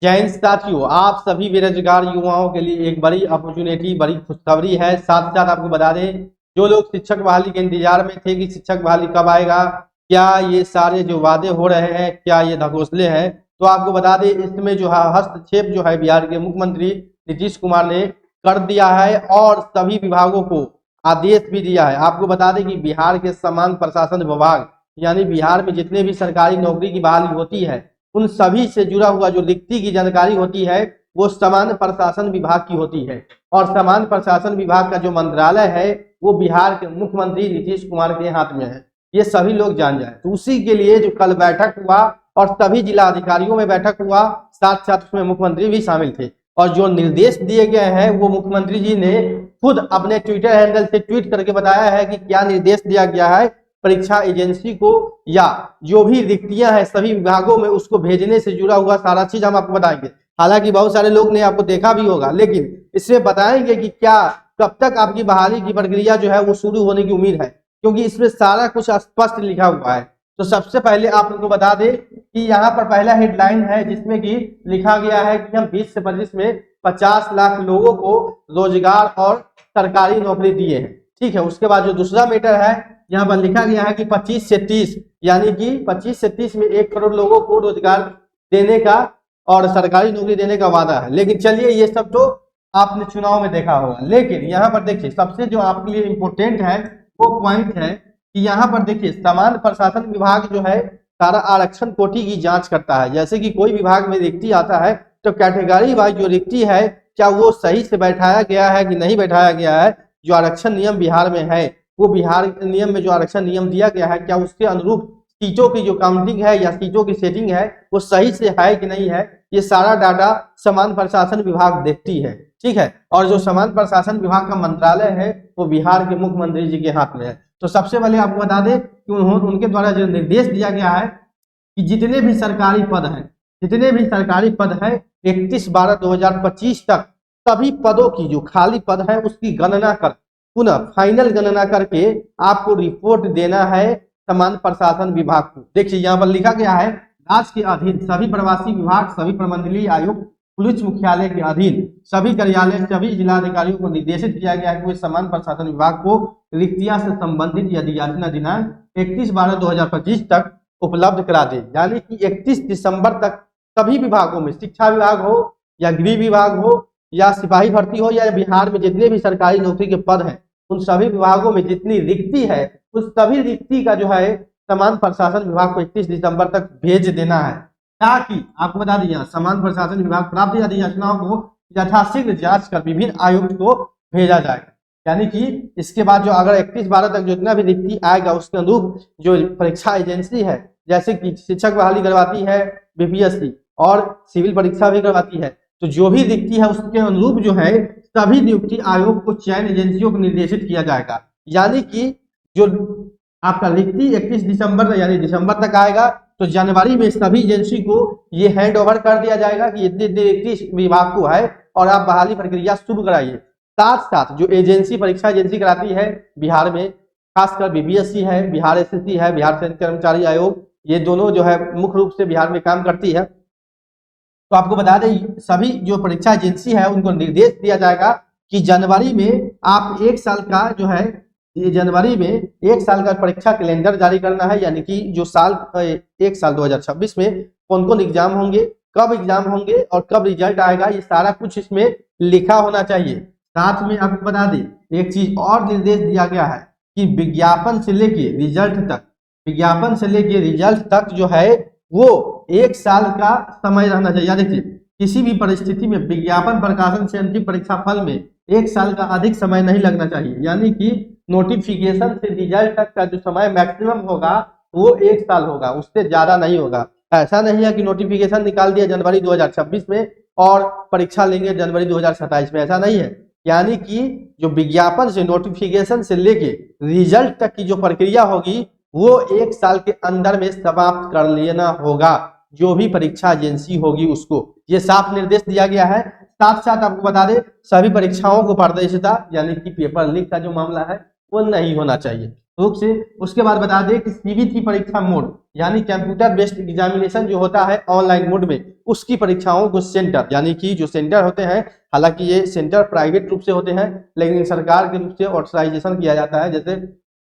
जय हिंद साथियों, आप सभी बेरोजगार युवाओं के लिए एक बड़ी अपॉर्चुनिटी, बड़ी खुशखबरी है। साथ साथ आपको बता दें, जो लोग शिक्षक बहाली के इंतजार में थे कि शिक्षक बहाली कब आएगा, क्या ये सारे जो वादे हो रहे हैं, क्या ये ढकोसले हैं, तो आपको बता दें इसमें जो है हस्तक्षेप जो है बिहार के मुख्यमंत्री नीतीश कुमार ने कर दिया है और सभी विभागों को आदेश भी दिया है। आपको बता दें कि बिहार के समान प्रशासन विभाग यानी बिहार में जितने भी सरकारी नौकरी की बहाली होती है, उन सभी से जुड़ा हुआ जो रिक्ति की जानकारी होती है वो सामान्य प्रशासन विभाग की होती है। और सामान्य प्रशासन विभाग का जो मंत्रालय है वो बिहार के मुख्यमंत्री नीतीश कुमार के हाथ में है, ये सभी लोग जान जाए। तो उसी के लिए जो कल बैठक हुआ और सभी जिला अधिकारियों में बैठक हुआ, साथ साथ उसमें मुख्यमंत्री भी शामिल थे। और जो निर्देश दिए गए हैं वो मुख्यमंत्री जी ने खुद अपने ट्विटर हैंडल से ट्वीट करके बताया है कि क्या निर्देश दिया गया है परीक्षा एजेंसी को, या जो भी रिक्तियां हैं सभी विभागों में उसको भेजने से जुड़ा हुआ सारा चीज हम आपको बताएंगे। हालांकि बहुत सारे लोग ने आपको देखा भी होगा, लेकिन इसमें बताएंगे कि क्या कब तक आपकी बहाली की प्रक्रिया जो है वो शुरू होने की उम्मीद है, क्योंकि इसमें सारा कुछ स्पष्ट लिखा हुआ है। तो सबसे पहले आप लोगों को बता दें कि यहाँ पर पहला हेडलाइन है जिसमें कि लिखा गया है कि हम 20 से 25 में 50 लाख लोगों को रोजगार और सरकारी नौकरी दिए हैं। ठीक है, उसके बाद जो दूसरा मैटर है यहाँ पर लिखा गया है कि 25 से 30 यानी कि 25 से 30 में 1 करोड़ लोगों को रोजगार देने का और सरकारी नौकरी देने का वादा है। लेकिन चलिए ये सब तो आपने चुनाव में देखा होगा, लेकिन यहाँ पर देखिए सबसे जो आपके लिए इम्पोर्टेंट है वो पॉइंट है कि यहाँ पर देखिए सामान्य प्रशासन विभाग जो है सारा आरक्षण कोटि की जांच करता है। जैसे कि कोई विभाग में रिक्ति आता है तो कैटेगरी वाइज जो रिक्ति है क्या वो सही से बैठाया गया है कि नहीं बैठाया गया है। जो आरक्षण नियम बिहार में है वो बिहार नियम में जो आरक्षण नियम दिया गया है क्या उसके अनुरूप सीटों की जो काउंटिंग है या सीटों की सेटिंग है वो सही से है कि नहीं है, ये सारा डाटा सामान्य प्रशासन विभाग देखती है। ठीक है, और जो सामान्य प्रशासन विभाग का मंत्रालय है वो बिहार के मुख्यमंत्री जी के हाथ में है। तो सबसे पहले आपको बता दें कि उनके द्वारा जो निर्देश दिया गया है कि जितने भी सरकारी पद है 31/12/2025 तक सभी पदों की जो खाली पद है उसकी गणना कर पुनः फाइनल गणना करके आपको रिपोर्ट देना है सामान्य प्रशासन विभाग को। देखिए यहाँ पर लिखा गया है राज्य के अधीन सभी प्रवासी विभाग, सभी प्रमंडलीय आयुक्त, पुलिस मुख्यालय के अधीन सभी कार्यालय, सभी जिलाधिकारियों को निर्देशित किया गया है कि वे सामान्य प्रशासन विभाग को रिक्तियां से संबंधित यदि याचना दिनांक 31/12/2025 तक उपलब्ध करा दे। यानी कि 31 दिसंबर तक सभी विभागों में, शिक्षा विभाग हो या गृह विभाग हो या सिपाही भर्ती हो या बिहार में जितने भी सरकारी नौकरी के पद हैं उन सभी विभागों में जितनी रिक्ति है उस सभी रिक्ति का जो है सामान्य प्रशासन विभाग को 31 दिसंबर तक भेज देना है, ताकि आपको बता दिया सामान्य प्रशासन विभाग प्राप्त यदि याचनाओं को यथाशीघ्र जांच कर विभिन्न आयुक्त को भेजा जाएगा। यानी कि इसके बाद जो अगर 31/12 तक जितना भी रिक्ति आएगा उसके अनुरूप जो परीक्षा एजेंसी है, जैसे कि शिक्षक बहाली करवाती है बीपीएससी और सिविल परीक्षा भी करवाती है, तो जो भी रिक्ति है उसके अनुरूप जो है सभी नियुक्ति आयोग को चयन एजेंसियों को निर्देशित किया जाएगा। यानी कि जो आपका रिक्ति 31 दिसंबर यानी दिसंबर तक आएगा तो जनवरी में सभी एजेंसी को ये हैंड ओवर कर दिया जाएगा कि इतनी रिक्ति विभाग को है और आप बहाली प्रक्रिया शुरू कराइए। साथ साथ जो एजेंसी परीक्षा एजेंसी कराती है बिहार में, खासकर बीपीएससी है, बिहार एसएससी है, बिहार संघ कर्मचारी आयोग, ये दोनों जो है मुख्य रूप से बिहार में काम करती है। तो आपको बता दें सभी जो परीक्षा एजेंसी है उनको निर्देश दिया जाएगा कि जनवरी में आप 1 साल का जो है जनवरी में 1 साल का परीक्षा कैलेंडर जारी करना है। यानी कि जो साल 1 साल 2026 में कौन कौन एग्जाम होंगे, कब एग्जाम होंगे और कब रिजल्ट आएगा, ये सारा कुछ इसमें लिखा होना चाहिए। साथ में आपको बता दें एक चीज और निर्देश दिया गया है कि विज्ञापन से लेके रिजल्ट तक जो है वो 1 साल का समय रहना चाहिए। देखिए किसी भी परिस्थिति में विज्ञापन प्रकाशन से अंतिम परीक्षा फल में 1 साल का अधिक समय नहीं लगना चाहिए। यानी कि नोटिफिकेशन से रिजल्ट तक का जो समय मैक्सिमम होगा वो 1 साल होगा, उससे ज्यादा नहीं होगा। ऐसा नहीं है कि नोटिफिकेशन निकाल दिया जनवरी 2026 में और परीक्षा लेंगे जनवरी 2027 में, ऐसा नहीं है। यानी कि जो विज्ञापन से नोटिफिकेशन से लेके रिजल्ट तक की जो प्रक्रिया होगी वो 1 साल के अंदर में समाप्त कर लेना होगा जो भी परीक्षा एजेंसी होगी उसको, ये साफ निर्देश दिया गया है। साथ साथ आपको बता दें सभी परीक्षाओं को पारदर्शिता यानी कि पेपर लीक का जो मामला है वो नहीं होना चाहिए रूप से। उसके बाद बता दें कि सीबीटी परीक्षा मोड यानी कंप्यूटर बेस्ड एग्जामिनेशन जो होता है ऑनलाइन मोड में, उसकी परीक्षाओं को सेंटर यानी कि जो सेंटर होते हैं, हालांकि ये सेंटर प्राइवेट रूप से होते हैं लेकिन सरकार के रूप से ऑथराइजेशन किया जाता है। जैसे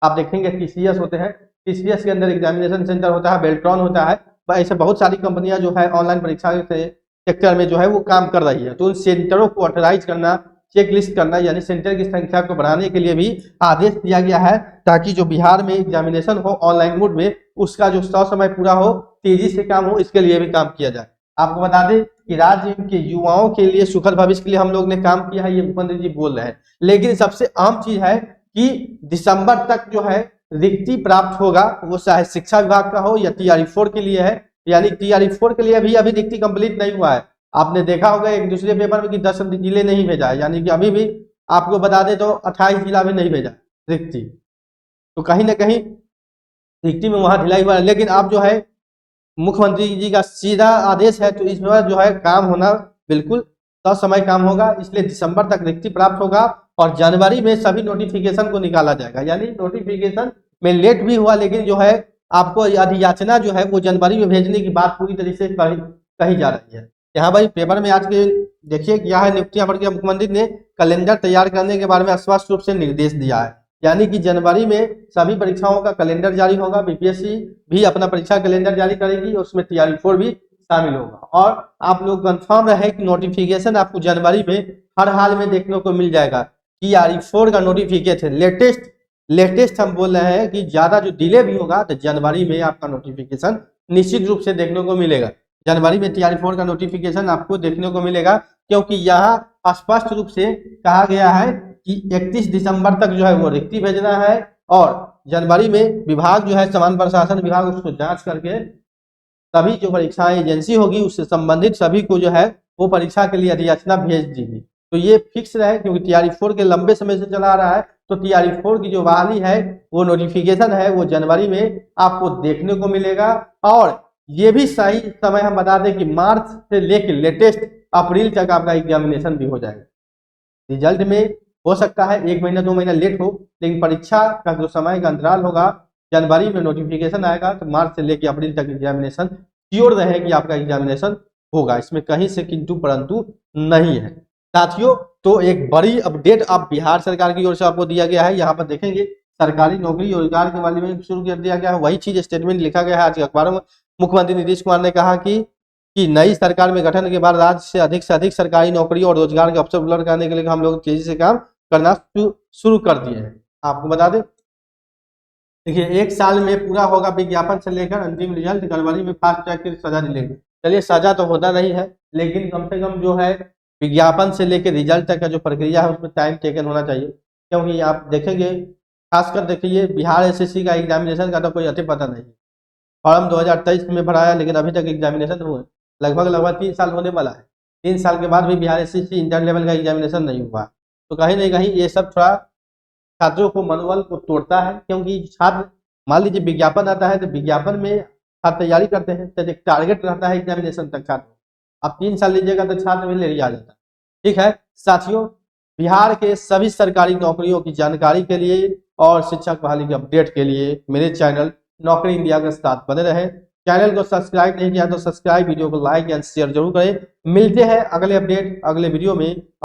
आप देखेंगे टीसीएस होते हैं, टीसीएस के अंदर एग्जामिनेशन सेंटर होता है, बेल्ट्रॉन होता है, ऐसे बहुत सारी कंपनियां जो है ऑनलाइन परीक्षा के सेक्टर में जो है वो काम कर रही है। तो उन सेंटरों को ऑथराइज करना, चेक लिस्ट करना यानी सेंटर की संख्या को बढ़ाने के लिए भी आदेश दिया गया है, ताकि जो बिहार में एग्जामिनेशन हो ऑनलाइन मोड में उसका जो समय पूरा हो, तेजी से काम हो, इसके लिए भी काम किया जाए। आपको बता दें कि राज्य के युवाओं के लिए सुखद भविष्य के लिए हम लोग ने काम किया है, ये मुख्यमंत्री जी बोल रहे हैं। लेकिन सबसे आम चीज है कि दिसंबर तक जो है रिक्ति प्राप्त होगा, वो चाहे शिक्षा विभाग का हो या TRE-4 के लिए है, यानी TRE-4 के लिए अभी रिक्ति कंप्लीट नहीं हुआ है। आपने देखा होगा एक दूसरे पेपर में कि 10 जिले नहीं भेजा है, यानी कि अभी भी आपको बता दें तो 28 जिला भी नहीं भेजा रिक्ति। तो कहीं ना कहीं रिक्ति में वहां ढिलाई हुआ है, लेकिन आप जो है मुख्यमंत्री जी का सीधा आदेश है, तो इस बार जो है काम होना बिल्कुल समय काम होगा, इसलिए दिसंबर तक रिक्ति प्राप्त होगा और जनवरी में सभी नोटिफिकेशन को निकाला जाएगा। यानी नोटिफिकेशन में लेट भी हुआ लेकिन जो है आपको अधियाचना जो है वो जनवरी में भेजने की बात पूरी तरीके से कही जा रही है। यहाँ भाई पेपर में आज के देखिए क्या है, नियुक्तियां बढ़ गया। मुख्यमंत्री ने कैलेंडर तैयार करने के बारे में स्पष्ट रूप से निर्देश दिया है, यानी कि जनवरी में सभी परीक्षाओं का कैलेंडर जारी होगा। बीपीएससी भी अपना परीक्षा कैलेंडर जारी करेगी, उसमें TRE-4 भी शामिल होगा। और आप लोग कंफर्म रहे कि नोटिफिकेशन आपको जनवरी में हर हाल में देखने को मिल जाएगा। TRE-4 का नोटिफिकेशन लेटेस्ट हम बोल रहे हैं कि ज्यादा जो डिले भी होगा तो जनवरी में आपका नोटिफिकेशन निश्चित रूप से देखने को मिलेगा। जनवरी में TRE-4 का नोटिफिकेशन आपको देखने को मिलेगा, क्योंकि यहाँ स्पष्ट रूप से कहा गया है कि 31 दिसंबर तक जो है वो रिक्ति भेजना है और जनवरी में विभाग जो है समान प्रशासन विभाग उसको जांच करके सभी जो परीक्षा एजेंसी होगी उससे संबंधित सभी को जो है वो परीक्षा के लिए अधियाचना भेज देगी। तो ये फिक्स रहे, क्योंकि TRE-4 के लंबे समय से चला आ रहा है, तो TRE-4 की जो बहाली है वो नोटिफिकेशन है वो जनवरी में आपको देखने को मिलेगा। और ये भी सही समय हम बता दें कि मार्च से लेकर लेटेस्ट अप्रैल तक आपका एग्जामिनेशन भी हो जाएगा। रिजल्ट में हो सकता है 1 महीना 2 महीना लेट हो, लेकिन परीक्षा का जो समय का अंतराल होगा, जनवरी में नोटिफिकेशन आएगा तो मार्च से लेकर अप्रैल तक एग्जामिनेशन श्योर रहे कि आपका एग्जामिनेशन होगा, इसमें कहीं से किंतु परंतु नहीं है। साथियों, तो एक बड़ी अपडेट अब बिहार सरकार की ओर से आपको दिया गया है। यहाँ पर देखेंगे सरकारी नौकरी रोजगार के बारे में शुरू कर दिया गया है, वही चीज स्टेटमेंट लिखा गया है आज के अखबारों में। मुख्यमंत्री नीतीश कुमार ने कहा कि नई सरकार में गठन के बाद राज्य से अधिक सरकारी नौकरी और रोजगार के अवसर उपलब्ध कराने के लिए हम लोग तेजी से काम करना शुरू कर दिए हैं। आपको बता दें, देखिए 1 साल में पूरा होगा विज्ञापन से लेकर अंतिम रिजल्ट, जनवरी में फास्ट ट्रैक की सजा मिलेगी। चलिए सजा तो होता नहीं है, लेकिन कम से कम जो है विज्ञापन से लेकर रिजल्ट तक का जो प्रक्रिया है उसमें टाइम टेकन होना चाहिए। क्योंकि आप देखेंगे, खासकर देखिए बिहार SSC का एग्जामिनेशन का तो कोई अति पता नहीं। फॉर्म 2023 में भराया लेकिन अभी तक एग्जामिनेशन हुए लगभग 3 साल होने वाला है। 3 साल के बाद भी बिहार SSC इंटर लेवल का एग्जामिनेशन नहीं हुआ। तो कहीं ना कहीं ये सब थोड़ा छात्रों को मनोबल को तोड़ता है, क्योंकि छात्र मान लीजिए विज्ञापन आता है तो विज्ञापन में छात्र तैयारी करते हैं तो एक टारगेट रहता है एग्जामिनेशन तक छात्र, अब 3 साल लीजिएगा तो छात्र में ले आ जाता है। ठीक है साथियों, बिहार के सभी सरकारी नौकरियों की जानकारी के लिए और शिक्षक बहाली के अपडेट के लिए मेरे चैनल नौकरी इंडिया के साथ बने रहे। चैनल को सब्सक्राइब नहीं किया तो सब्सक्राइब, वीडियो को लाइक एंड शेयर जरूर करें। मिलते हैं अगले अपडेट अगले वीडियो में।